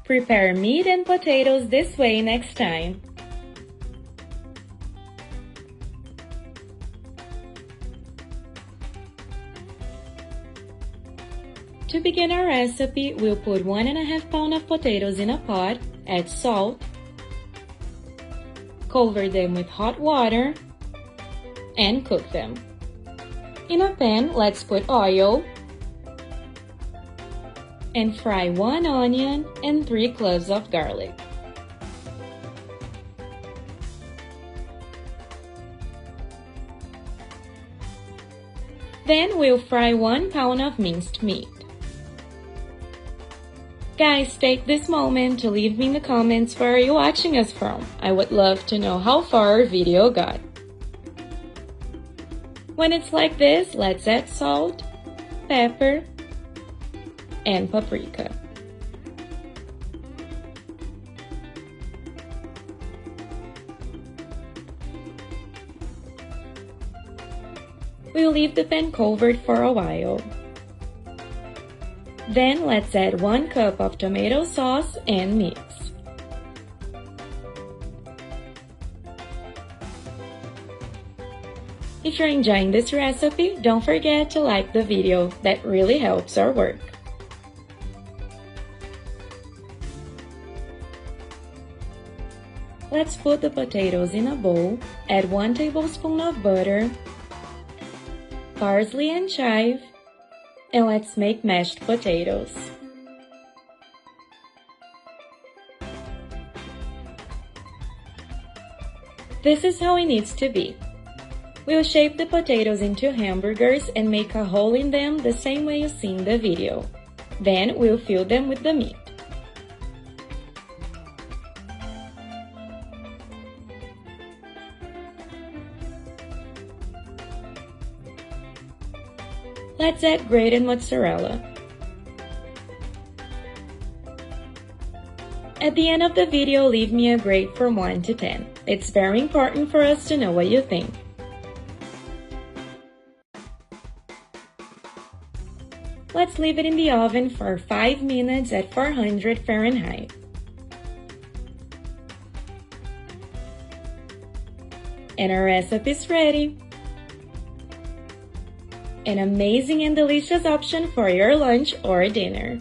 Prepare meat and potatoes this way next time. To begin our recipe, we'll put 1.5 pounds of potatoes in a pot, add salt, cover them with hot water, and cook them. In a pan, let's put oil and fry 1 onion and 3 cloves of garlic. Then we'll fry 1 pound of minced meat. Guys, take this moment to leave me in the comments where you're watching us from. I would love to know how far our video got. When it's like this, let's add salt, pepper, and paprika. We'll leave the pan covered for a while. Then let's add 1 cup of tomato sauce and mix. If you're enjoying this recipe, don't forget to like the video. That really helps our work. Let's put the potatoes in a bowl, add 1 tablespoon of butter, parsley and chive, and let's make mashed potatoes. This is how it needs to be. We'll shape the potatoes into hamburgers and make a hole in them the same way you see in the video. Then we'll fill them with the meat. Let's add grated mozzarella. At the end of the video, leave me a grade from 1 to 10. It's very important for us to know what you think. Let's leave it in the oven for 5 minutes at 400 Fahrenheit. And our recipe is ready. An amazing and delicious option for your lunch or dinner.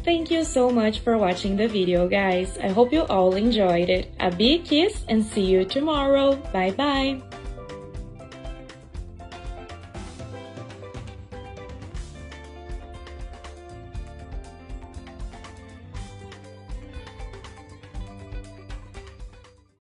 Thank you so much for watching the video, guys. I hope you all enjoyed it. A big kiss and see you tomorrow. Bye bye.